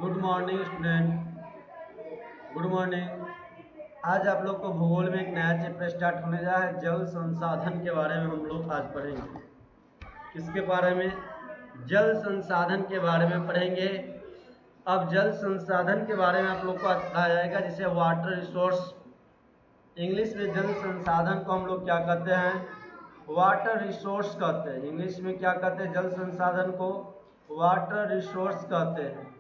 Good morning student. Good morning. आज आप लोग को भूगोल में एक नया चैप्टर स्टार्ट होने जा रहा है। जल संसाधन के बारे में हम लोग आज पढ़ेंगे। किसके बारे में? जल संसाधन के बारे में पढ़ेंगे। अब जल संसाधन के बारे में आप लोग को आज पढ़ाया जाएगा, जिसे वाटर रिसोर्स। इंग्लिश में जल संसाधन को हम लोग क्या कहते हैं? वाटर रिसोर्स कहते हैं। इंग्लिश में क्या कहते हैं? जल संसाधन को वाटर रिसोर्स कहते हैं।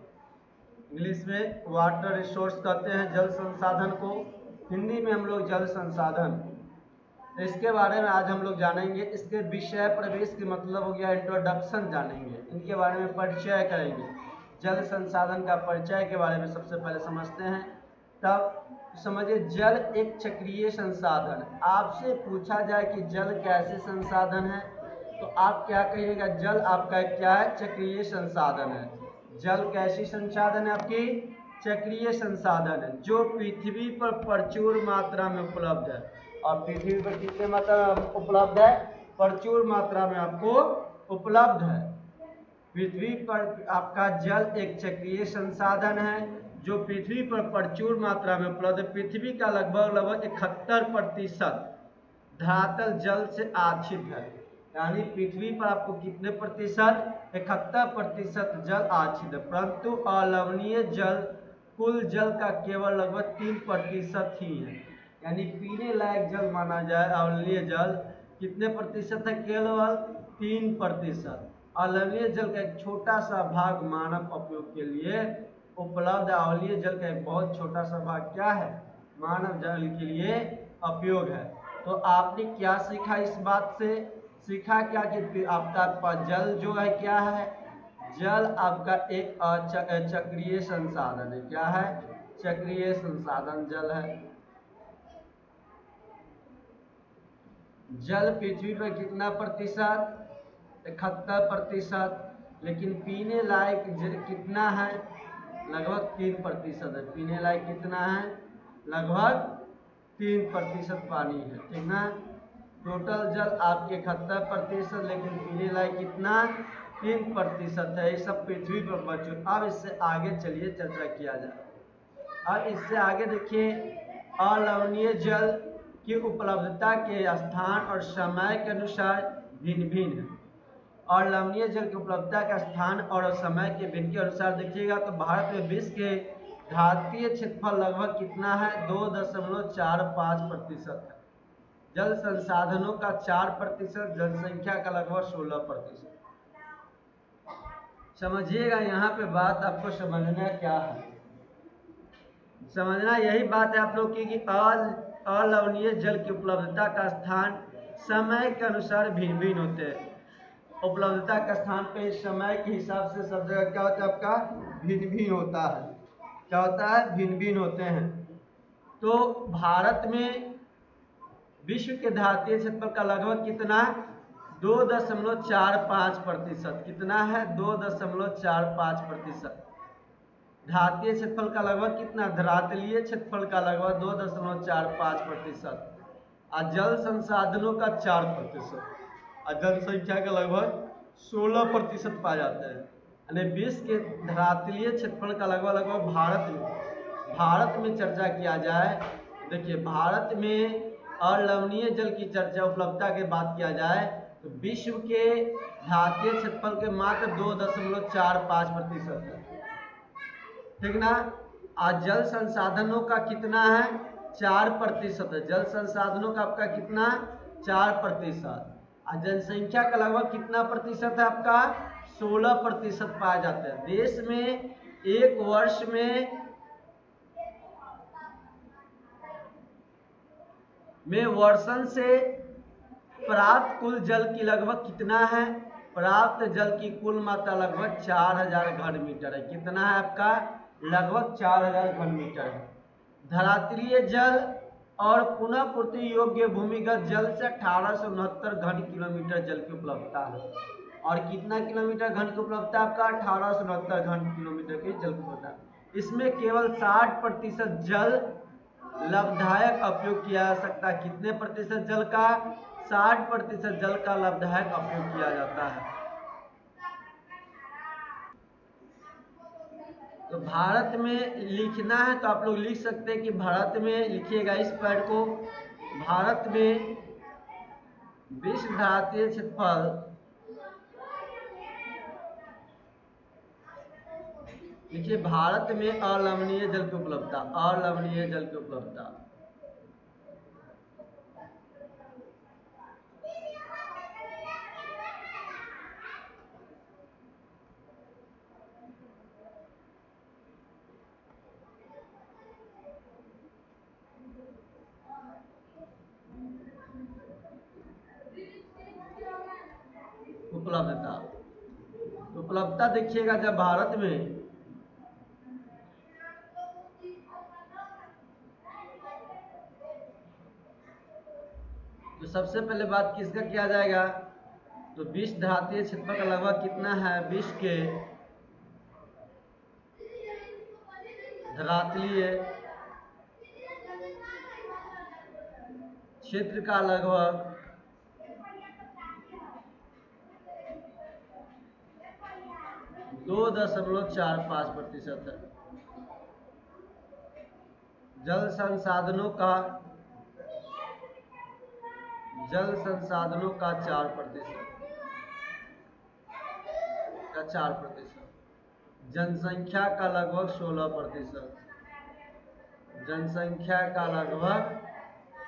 इंग्लिश में वाटर रिसोर्स कहते हैं जल संसाधन को। हिंदी में हम लोग जल संसाधन। तो इसके बारे में आज हम लोग जानेंगे। इसके विषय प्रवेश के मतलब हो गया इंट्रोडक्शन जानेंगे। इनके बारे में परिचय करेंगे। जल संसाधन का परिचय के बारे में सबसे पहले समझते हैं। तब समझिए, जल एक चक्रीय संसाधन। आपसे पूछा जाए कि जल कैसे संसाधन है, तो आप क्या कहिएगा? जल आपका क्या है? चक्रीय संसाधन है। जल कैसी संसाधन है? आपकी चक्रीय संसाधन है, जो पृथ्वी पर प्रचुर मात्रा में उपलब्ध है। और पृथ्वी पर कितने मात्रा में उपलब्ध है? प्रचुर मात्रा में आपको उपलब्ध है। पृथ्वी पर आपका जल एक चक्रीय संसाधन है जो पृथ्वी पर प्रचुर मात्रा में उपलब्ध है। पृथ्वी का लगभग 71% धरातल जल से आच्छित है। यानी पृथ्वी पर आपको कितने प्रतिशत? 71% जल आच्छित है। परंतु अलवणीय जल कुल जल का केवल लगभग 3% ही है। यानी पीने लायक जल माना जाए अलवणीय जल कितने प्रतिशत है? केवल 3%। अलवणीय जल का एक छोटा सा भाग मानव उपयोग के लिए उपलब्ध है। अलवणीय जल का एक बहुत छोटा सा भाग क्या है? मानव जल के लिए उपयोग है। तो आपने क्या सीखा इस बात से? सीखा क्या कि आपका जल जो है क्या है? जल आपका एक चक्रीय संसाधन है। क्या है? चक्रीय संसाधन जल है। जल पृथ्वी पर कितना प्रतिशत? 71%। लेकिन पीने लायक कितना है? लगभग 3% है। पीने लायक कितना है? लगभग 3% पानी है। ठीक ना? टोटल जल आपके 71%, लेकिन पीने लायक कितना? 3% है। ये सब पृथ्वी पर बचे। अब इससे आगे चलिए चर्चा किया जाए। अब इससे आगे देखिए, अलवणीय जल की उपलब्धता के स्थान और समय के अनुसार भिन्न भिन्न है। और लवणीय जल की उपलब्धता का स्थान और समय के भिन्न के अनुसार देखिएगा तो भारत में विश्व के घातीय क्षेत्रफल लगभग कितना है? 2.45% है। जल संसाधनों का 4%, जनसंख्या का लगभग 16%। समझिएगा, यहाँ पे बात आपको समझना क्या है? समझना यही बात है आप लोग की कि अलवणीय जल की उपलब्धता का स्थान समय के अनुसार भिन्न भिन्न होते हैं। उपलब्धता का स्थान पे समय के हिसाब से सब जगह क्या होता है? आपका भिन्न भिन्न होता है। क्या होता है? भिन्न भिन्न होते हैं। तो भारत में विश्व के धरातलीय क्षेत्रफल का लगभग कितना? 2.45%। कितना है? 2.45%। धरातलीय क्षेत्रफल का लगभग कितना? धरातलीय क्षेत्रफल का लगभग 2.45%। और जल संसाधनों का 4%। और जनसंख्या का लगभग 16% पाया जाता है। यानी विश्व के धरातलीय क्षेत्रफल का लगभग भारत में चर्चा किया जाए, देखिए भारत में अलवणीय जल की चर्चा उपलब्धता के बात किया जाए तो विश्व के धरातलीय क्षेत्रफल के मात्र 2.45% है। ठीक ना? आज जल संसाधनों का कितना है? 4% है। जल संसाधनों का आपका कितना? 4%। और जनसंख्या का लगभग कितना प्रतिशत है? आपका 16% पाया जाता है। देश में एक वर्ष में वर्षण से प्राप्त कुल जल की लगभग कितना है? प्राप्त जल की कुल मात्रा लगभग 4000 घन मीटर है। कितना है आपका? लगभग 4000 घन मीटर है। धरातलीय जल और पुनः पूर्ति योग्य भूमिगत जल से 1869 घन किलोमीटर जल की उपलब्धता है। और कितना किलोमीटर घन की उपलब्धता? आपका 1869 घन किलोमीटर की जल की उपलब्धता। इसमें केवल 60% जल लाभदायक उपयोग किया जा सकता है। कितने प्रतिशत जल का? 60% जल का लाभदायक उपयोग किया जाता है। तो भारत में लिखना है तो आप लोग लिख सकते हैं कि भारत में लिखिएगा इस पैड को। भारत में विश्व भारतीय क्षेत्रफल लिखिए। भारत में अलवणीय जल की उपलब्धता, अलवणीय जल की उपलब्धता। उपलब्धता, उपलब्धता देखिएगा जब भारत में तो सबसे पहले बात किसका किया जाएगा, तो विश्व भारतीय क्षेत्रफल का लगभग कितना है, विश्व के धरातलीय क्षेत्र का लगभग 2.45% है। जल संसाधनों का 4%। जनसंख्या का लगभग 16%। जनसंख्या का लगभग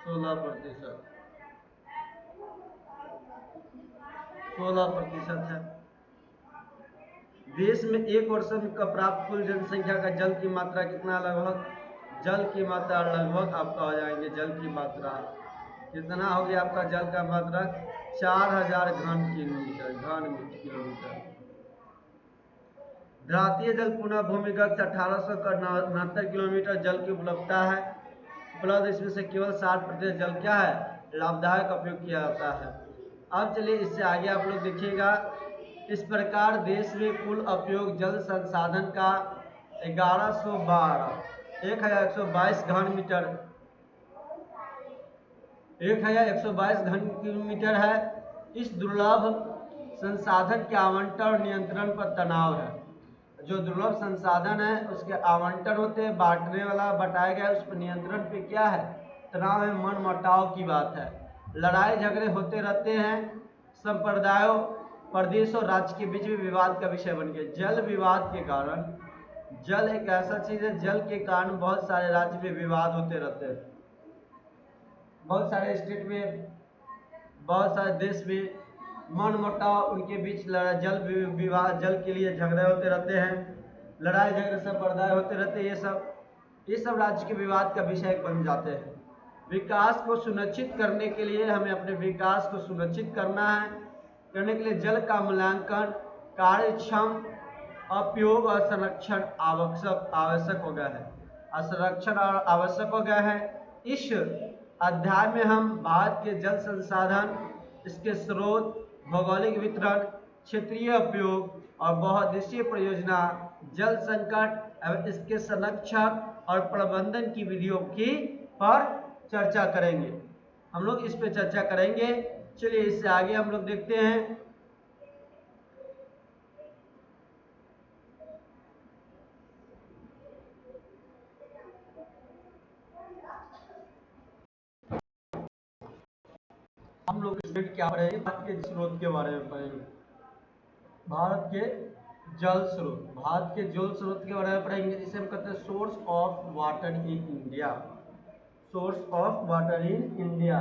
16% है। देश में एक वर्ष का प्राप्त कुल जनसंख्या का जल की मात्रा कितना, लगभग जल की मात्रा लगभग आपका हो जाएंगे, जल की मात्रा कितना हो गया आपका, जल का मात्रा 4000 घन किलोमीटर। धरातीय जल पुनः भूमिगत से 1869 किलोमीटर जल की उपलब्धता है। उपलब्ध इसमें से केवल 60% जल क्या है, लाभदायक उपयोग किया जाता है। अब चलिए इससे आगे आप लोग देखिएगा। इस प्रकार देश में कुल उपयोग जल संसाधन का 1122 घन मीटर 1122 घन किलोमीटर है। इस दुर्लभ संसाधन के आवंटन और नियंत्रण पर तनाव है। जो दुर्लभ संसाधन है उसके आवंटन होते हैं, बांटने वाला बटाया गया, उस पर नियंत्रण पे क्या है, तनाव है, मन मुटाव की बात है। लड़ाई झगड़े होते रहते हैं, संप्रदायों, प्रदेश और राज्य के बीच में विवाद का विषय बन गया। जल विवाद के कारण, जल एक ऐसा चीज है, जल के कारण बहुत सारे राज्य में विवाद होते रहते हैं, बहुत सारे स्टेट में, बहुत सारे देश में मन मुटाव, उनके बीच जल विवाद, जल के लिए झगड़े होते रहते हैं, लड़ाई झगड़े संप्रदाय होते रहते हैं। ये सब राज्य के विवाद का विषय बन जाते हैं। विकास को सुनिश्चित करने के लिए हमें अपने विकास को सुनिश्चित करने के लिए जल का मूल्यांकन, कार्यक्षम उपयोग और संरक्षण आवश्यक हो गया है। संरक्षण और आवश्यक हो गया है। इस अध्याय में हम भारत के जल संसाधन, इसके स्रोत, भौगोलिक वितरण, क्षेत्रीय उपयोग और बहुउद्देशीय परियोजना, जल संकट एवं इसके संरक्षण और प्रबंधन की विधियों की पर चर्चा करेंगे। हम लोग इस पे चर्चा करेंगे। चलिए इससे आगे हम लोग देखते हैं। हम लोग इस वीडियो क्या पढ़ेंगे, भारत के स्रोत के बारे में पढ़ेंगे। भारत के जल स्रोत, भारत के जल स्रोत के बारे में पढ़ेंगे, जिसे हम कहते हैं source of water in India. Source of water in India.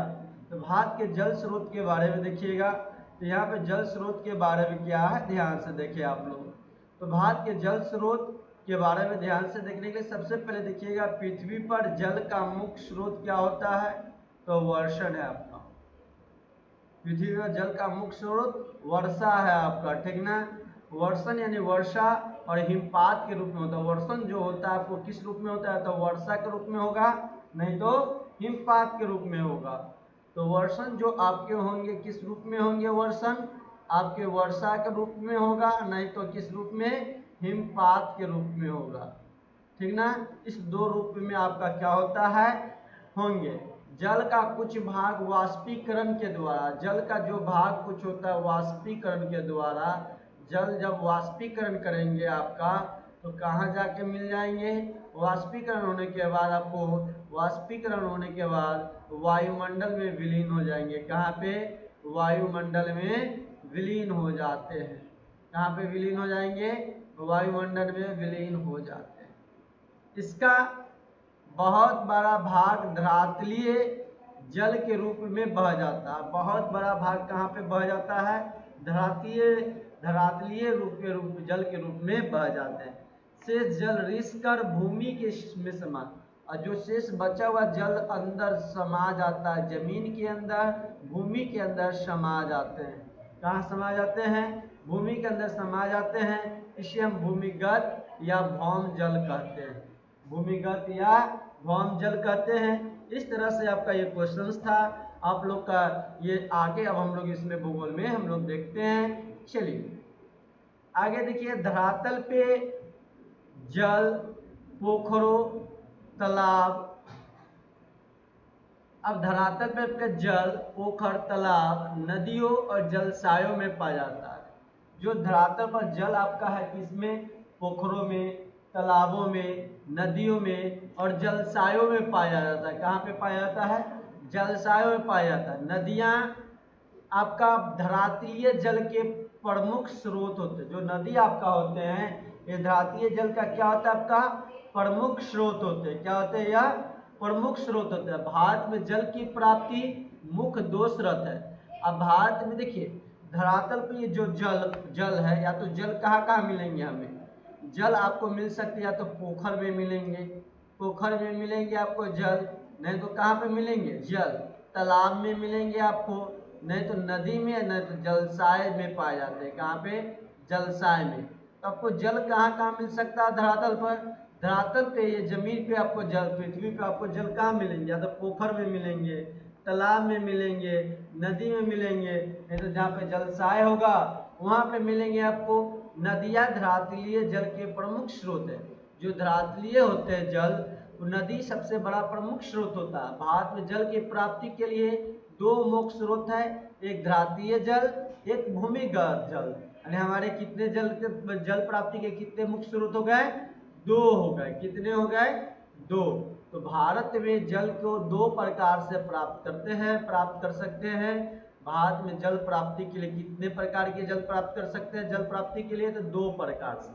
तो भारत के जल स्रोत के बारे में देखिएगा। तो यहाँ पे जल स्रोत के बारे में क्या है, ध्यान से देखिए आप लोग। तो भारत के जल स्रोत के बारे में ध्यान से देखने के लिए सबसे पहले देखिएगा, पृथ्वी पर जल का मुख्य स्रोत क्या होता है, तो वर्षण है आपका। पृथ्वी पर जल का मुख्य स्रोत वर्षा है आपका, ठीक ना। वर्षण यानी वर्षा और हिमपात के रूप में होता है। वर्षण जो होता है आपको किस रूप में होता है, तो वर्षा के रूप में होगा, नहीं तो हिमपात के रूप में होगा। तो वर्षण जो आपके होंगे किस रूप में होंगे, वर्षण आपके वर्षा के रूप में होगा, नहीं तो किस रूप में, हिमपात के रूप में होगा, ठीक ना। इस दो रूप में आपका क्या होता है, होंगे। जल का कुछ भाग वाष्पीकरण के द्वारा, जल का जो भाग कुछ होता है वाष्पीकरण के द्वारा, जल जब वाष्पीकरण करेंगे आपका, तो कहाँ जाके मिल जाएंगे? वाष्पीकरण होने के बाद आपको, वाष्पीकरण होने के बाद वायुमंडल में विलीन हो जाएंगे। कहाँ पे? वायुमंडल में विलीन हो जाते हैं। कहाँ पे विलीन हो जाएंगे? वायुमंडल में विलीन हो जाते हैं। इसका बहुत बड़ा भाग धरातलीय जल के रूप में बह जाता है। बहुत बड़ा भाग कहाँ पे बह जाता है? धरातलीय जल के रूप में बह जाते हैं। शेष जल रिस कर भूमि के में समा, और जो शेष बचा हुआ जल अंदर समा जाता है, जमीन के अंदर, भूमि के अंदर समा जाते हैं। कहाँ समा जाते हैं? भूमि के अंदर समा जाते हैं। इसे हम भूमिगत या भौम जल कहते हैं। भूमिगत या भौम जल कहते हैं। इस तरह से आपका ये क्वेश्चन था आप लोग का। ये आगे अब हम लोग इसमें भूगोल में हम लोग देखते हैं। चलिए आगे देखिए, धरातल पे जल, पोखरों, तालाब। अब धरातल पे आपका जल, पोखर, तालाब, नदियों और जलसायों में पाया जाता है। जो धरातल पर जल आपका है किसमें? पोखरों में, तालाबों में, नदियों में और जलसायों में पाया जाता है। कहाँ पे पाया जाता है? जलसायों में पाया जाता है। नदियाँ आपका धरातलीय जल के प्रमुख स्रोत होते हैं। जो नदी आपका होते हैं ये धरातलीय जल का क्या होता है? आपका प्रमुख स्रोत होते हैं। क्या होते हैं? यह प्रमुख स्रोत होते हैं। भारत में जल की प्राप्ति मुख्य दो स्रोत है। अब भारत में देखिए धरातल पे ये जो जल है, या तो जल कहाँ कहाँ मिलेंगे हमें? जल आपको मिल सकते हैं या तो पोखर में मिलेंगे, पोखर में मिलेंगे आपको जल, नहीं तो कहाँ पे मिलेंगे? जल तालाब में मिलेंगे आपको, नहीं तो नदी में, नहीं तो जलसाय में पाए जाते हैं। कहाँ पे? जलसाय में। तो आपको जल कहाँ कहाँ मिल सकता है धरातल पर? धरातल पे ये जमीन पे आपको जल, पृथ्वी पे आपको जल कहाँ मिलेंगे? या तो पोखर में मिलेंगे, तालाब में मिलेंगे, नदी में मिलेंगे, नहीं तो जहाँ पे जलसाय होगा वहाँ पे मिलेंगे आपको। नदियाँ धरातलीय जल के प्रमुख स्रोत है। जो धरातलीय होते हैं जल, वो नदी सबसे बड़ा प्रमुख स्रोत होता है। भारत में जल की प्राप्ति के लिए दो मुख्य स्रोत है, एक धरातलीय जल, एक भूमिगत जल। यानी हमारे कितने जल प्राप्ति के कितने मुख्य स्रोत हो गए? दो हो गए। कितने हो गए? दो। तो भारत में जल को दो प्रकार से प्राप्त कर सकते हैं। भारत में जल प्राप्ति के लिए कितने प्रकार के जल प्राप्त कर सकते हैं? जल प्राप्ति के लिए तो दो प्रकार से।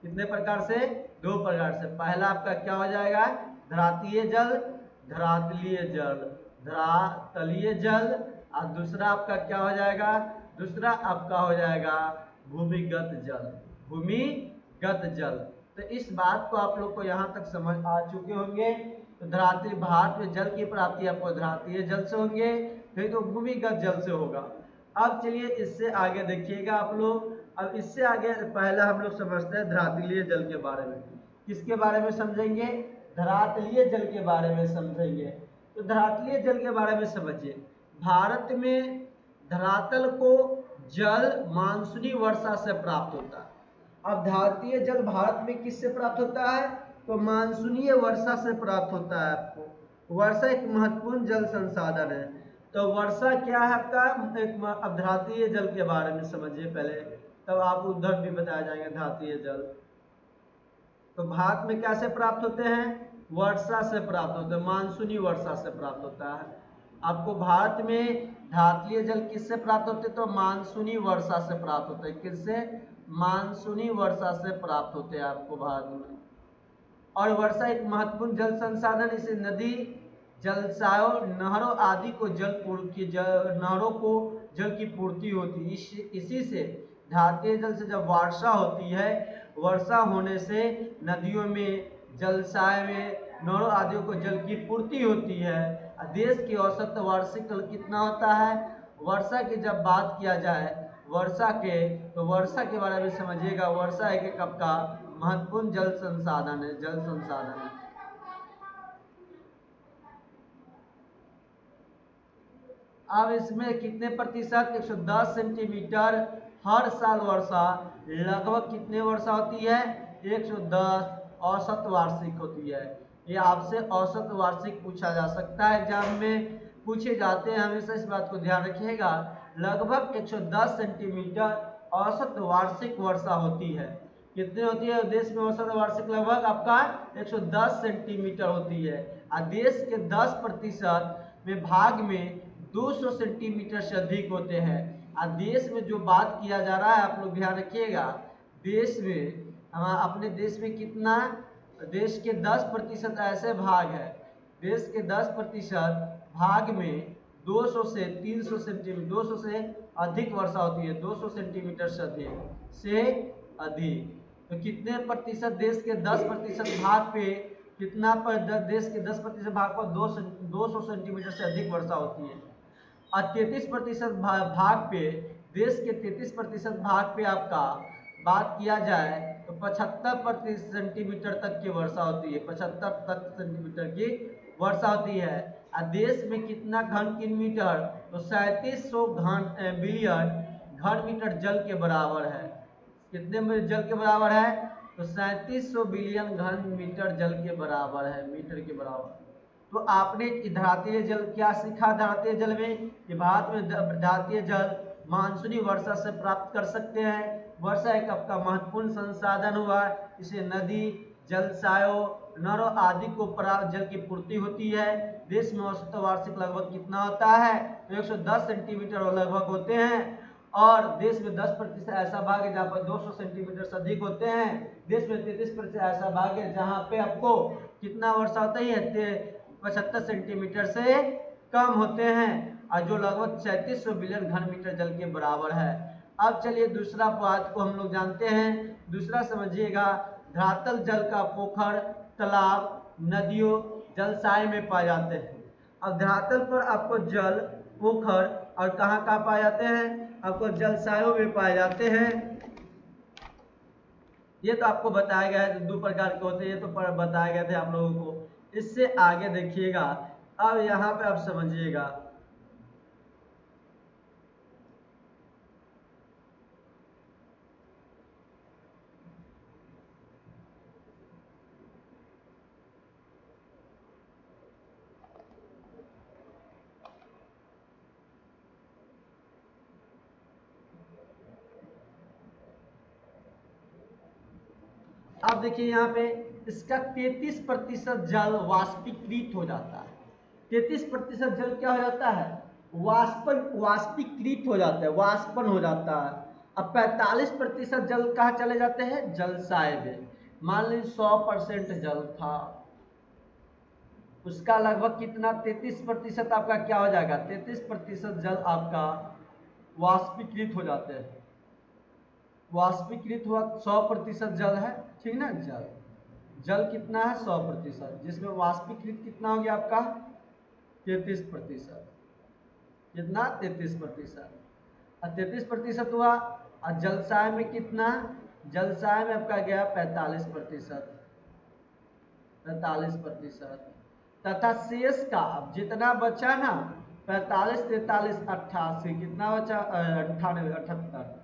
कितने प्रकार से? दो प्रकार से। पहला आपका क्या हो जाएगा? धरातलीय जल, धरातलीय जल, धरातलीय जल। और दूसरा आपका क्या हो जाएगा? दूसरा आपका हो जाएगा भूमिगत जल, भूमिगत जल। तो इस बात को आप लोग को यहाँ तक समझ आ चुके होंगे। तो धरातलीय, भारत में जल की प्राप्ति आपको धरातलीय जल से होंगे, नहीं तो भूमिगत जल से होगा। अब चलिए इससे आगे देखिएगा आप लोग। अब इससे आगे पहला हम लोग समझते हैं धरातलीय जल के बारे में। किसके बारे में समझेंगे? धरातलीय जल के बारे में समझेंगे। तो धरातलीय जल के बारे में समझिए। भारत में धरातल को जल मानसूनी वर्षा से प्राप्त होता है। अब धरातलीय जल भारत में किससे प्राप्त होता है? तो मानसूनी वर्षा से प्राप्त होता है। आपको वर्षा एक महत्वपूर्ण जल संसाधन है। तो वर्षा क्या है आपका? अब धरातलीय जल के बारे में समझिए पहले, तब आप उधर भी बताया जाएंगे धरातलीय जल। तो भारत में कैसे प्राप्त होते हैं? वर्षा से प्राप्त होते हैं, मानसूनी वर्षा से प्राप्त होता है। आपको भारत में धरातलीय जल किससे प्राप्त होते हैं? तो मानसूनी वर्षा से प्राप्त होते हैं। किससे? मानसूनी वर्षा से प्राप्त होते हैं आपको भारत में। और वर्षा एक महत्वपूर्ण जल संसाधन, इसे नदी, जलसायों, नहरों आदि को नहरों को जल की पूर्ति होती है। इसी से धरातलीय जल से जब वर्षा होती है, वर्षा होने से नदियों में, जलसाय में, नहरों आदि को जल की पूर्ति होती है। देश की औसत वार्षिक जल कितना होता है? वर्षा की जब बात किया जाए वर्षा के, तो वर्षा के बारे में समझिएगा। वर्षा एक आपका महत्वपूर्ण जल संसाधन है, जल संसाधन है। अब इसमें कितने प्रतिशत? 110 सेंटीमीटर हर साल वर्षा। लगभग कितने वर्षा होती है? 110 औसत वार्षिक होती है। ये आपसे औसत वार्षिक पूछा जा सकता है, एग्जाम में पूछे जाते हैं, हमेशा इस बात को ध्यान रखिएगा। लगभग 110 सेंटीमीटर औसत वार्षिक वर्षा होती है। कितनी होती है? देश में औसत वार्षिक लगभग आपका 110 सेंटीमीटर होती है। और देश के 10% में भाग में 200 सेंटीमीटर से अधिक होते हैं। और देश में जो बात किया जा रहा है, आप लोग ध्यान रखिएगा, देश में अपने देश में कितना, देश के 10% ऐसे भाग है, देश के 10% भाग में 200 से 300 सेंटीमीटर, 200 से अधिक वर्षा होती है, 200 सेंटीमीटर से अधिक। तो कितने प्रतिशत देश के 10% भाग पे कितना पर देश के 10% भाग पर 200 सेंटीमीटर से अधिक वर्षा होती है। और 33% भाग पे, देश के 33% भाग पे आपका बात किया जाए तो 75 सेंटीमीटर तक की वर्षा होती है, 75 तक सेंटीमीटर की वर्षा होती है। और देश में कितना घन किलोमीटर, तो 3700 बिलियन घन मीटर जल के बराबर है। कितने में जल के बराबर है? तो 3700 बिलियन घन मीटर जल के बराबर है, मीटर के बराबर। तो आपने धारातीय जल क्या सीखा? धारातीय जल में कि भारत में धारातीय जल मानसूनी वर्षा से प्राप्त कर सकते हैं। वर्षा एक आपका महत्वपूर्ण संसाधन हुआ, इसे नदी, जलाशयों, नहरों आदि को प्राप्त जल की पूर्ति होती है। देश में औसत वार्षिक लगभग कितना होता है? तो 110 सेंटीमीटर लगभग होते हैं। और देश में 10% ऐसा भाग है जहाँ पर 200 सेंटीमीटर से अधिक होते हैं। देश में 33% ऐसा भाग है जहाँ पे आपको कितना वर्षा होता है? 75 सेंटीमीटर से कम होते हैं, और जो लगभग 3700 बिलियन घन मीटर जल के बराबर है। अब चलिए दूसरा बात को हम लोग जानते हैं। दूसरा समझिएगा, धरातल जल का पोखर, तालाब, नदियों, जलाशय में पाए जाते हैं। अब धरातल पर आपको जल, पोखर और कहाँ पाए जाते हैं? आपको जलाशयों में पाए जाते हैं। ये तो आपको बताया गया है, 2 प्रकार के होते हैं, ये तो बताया गया थे आप लोगों को। इससे आगे देखिएगा, अब यहाँ पे आप समझिएगा, अब देखिए यहाँ पे इसका 33% जल वाष्पीकृत हो जाता है। 33% जल क्या हो जाता है? वाष्पीकृत हो जाता है, वाष्पन हो जाता है। अब 45% जल कहाँ चले जाते हैं? जलाशय में। मान लीजिए 100% जल था, उसका लगभग कितना 33% आपका क्या हो जाएगा? 33% जल आपका वाष्पीकृत हो जाते हैं। वाष्पीकृत हुआ 100% जल है, ठीक ना? जल कितना है? 100%, जिसमें वाष्पीकृत कितना हो गया आपका? 33%। कितना? 33%। और 33% हुआ। और जलाशय में कितना? जलाशय में आपका गया 45%। 45%। तथा शेष का अब जितना बचा ना, 45, 43, 88, कितना बचा? 98, 78,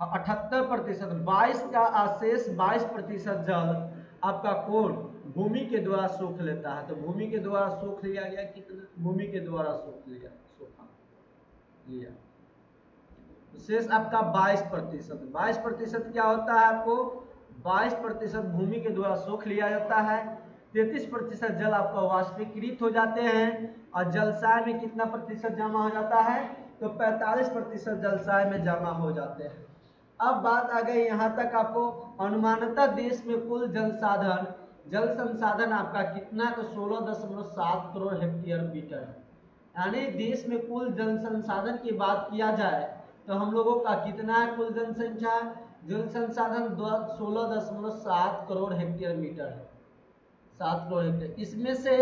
78%। 22 का शेष 22% जल आपका कौन? भूमि के द्वारा सोख लेता है। तो भूमि के द्वारा सोख लिया गया कितना? भूमि के द्वारा सोख लिया, सोखा लिया। तो शेष आपका 22%। 22% क्या होता है आपको? 22% भूमि के द्वारा सोख लिया जाता है। 33% जल आपका वाष्पीकृत हो जाते हैं। और जलाशय में कितना प्रतिशत जमा हो जाता है? तो 45% जलाशय में जमा हो जाते हैं। अब बात आ गई यहाँ तक आपको, अनुमानतः देश में कुल जल संसाधन आपका कितना? तो 16.7 करोड़ हेक्टेयर मीटर है। यानी देश में कुल जल संसाधन की बात किया जाए तो हम लोगों का कितना है कुल जनसंख्या? जल संसाधन 16.7 करोड़ हेक्टेयर मीटर है, 7 करोड़ हेक्टेयर। इसमें से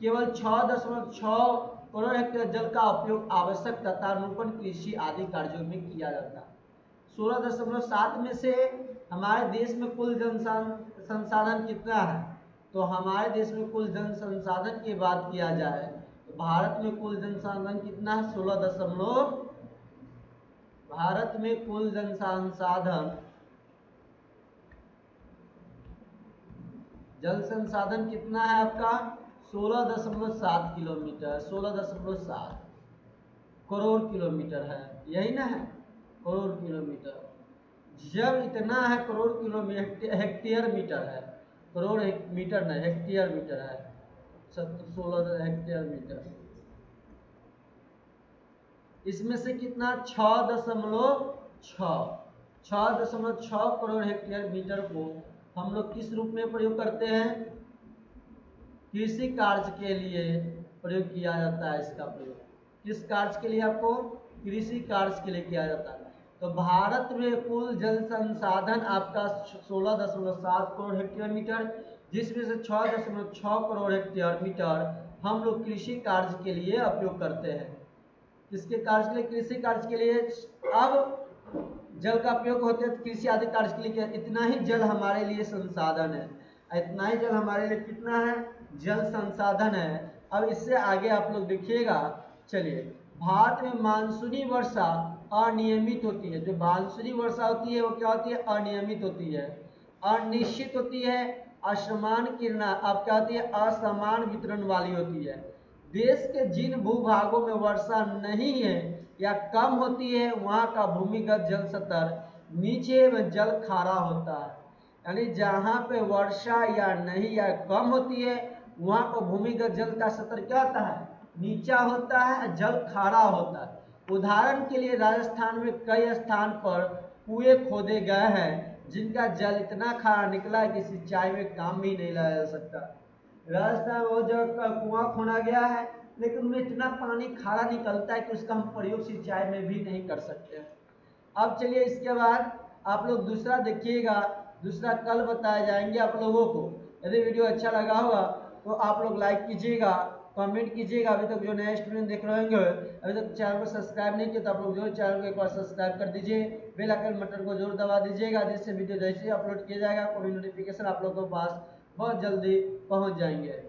केवल 6.6 करोड़ हेक्टेयर जल का उपयोग आवश्यक तथा अनुकूल कृषि आदि कार्यों में किया जाता है। 16.7 में से हमारे देश में कुल जन संसाधन कितना है? तो हमारे देश में कुल जन संसाधन की बात किया जाए तो भारत में कुल जन संसाधन कितना है? 16 भारत में कुल जन संसाधन, जल संसाधन कितना है आपका? 16.7 किलोमीटर, 16.7 करोड़ किलोमीटर है, यही ना है? करोड़ किलोमीटर। जब इतना है करोड़ किलोमीटर, हेक्टेयर मीटर है, करोड़ मीटर नहीं, हेक्टेयर मीटर है, 16 हेक्टेयर मीटर। इसमें से कितना 6.6 करोड़ हेक्टेयर मीटर को हम लोग किस रूप में प्रयोग करते हैं? कृषि कार्य के लिए प्रयोग किया जाता है। इसका प्रयोग किस कार्य के लिए? आपको कृषि कार्य के लिए किया जाता है। तो भारत में कुल जल संसाधन आपका 16.7 करोड़ हेक्टेयर मीटर, जिसमें से 6.6 करोड़ हेक्टेयर मीटर हम लोग कृषि कार्य के लिए उपयोग करते हैं। किसके कार्य के लिए? कृषि कार्य के लिए। अब जल का उपयोग होते हैं कृषि आदि कार्य के लिए। इतना ही जल हमारे लिए संसाधन है, इतना ही जल हमारे लिए कितना है? जल संसाधन है। अब इससे आगे आप लोग देखिएगा। चलिए, भारत में मानसूनी वर्षा अनियमित होती है। जो मानसूनी वर्षा होती है वो क्या होती है? अनियमित होती है, अनिश्चित होती है, असमान किरणा अब क्या होती है? असमान वितरण वाली होती है। देश के जिन भूभागों में वर्षा नहीं है या कम होती है वहाँ का भूमिगत जल स्तर नीचे में जल खारा होता है। यानी जहाँ पे वर्षा या नहीं या कम होती है वहाँ पर भूमिगत जल का स्तर क्या होता है? नीचा होता है, जल खारा होता है। उदाहरण के लिए राजस्थान में कई स्थान पर कुएं खोदे गए हैं जिनका जल इतना खारा निकला है कि सिंचाई में काम भी नहीं लाया जा सकता। राजस्थान में बहुत जगह कुआं खोना गया है लेकिन उनमें इतना पानी खारा निकलता है कि उसका हम प्रयोग सिंचाई में भी नहीं कर सकते। अब चलिए इसके बाद आप लोग दूसरा देखिएगा। दूसरा कल बताए जाएंगे आप लोगों को। यदि वीडियो अच्छा लगा होगा तो आप लोग लाइक कीजिएगा, कमेंट कीजिएगा। अभी तक जो नए स्टूडेंट देख रहे होंगे अभी तक चैनल को सब्सक्राइब नहीं किया तो आप लोग जरूर चैनल को एक बार सब्सक्राइब कर दीजिए, बेल आइकन बटन को जरूर दबा दीजिएगा, जिससे वीडियो जैसे अपलोड किया जाएगा कोई नोटिफिकेशन आप लोगों के पास बहुत जल्दी पहुंच जाएंगे।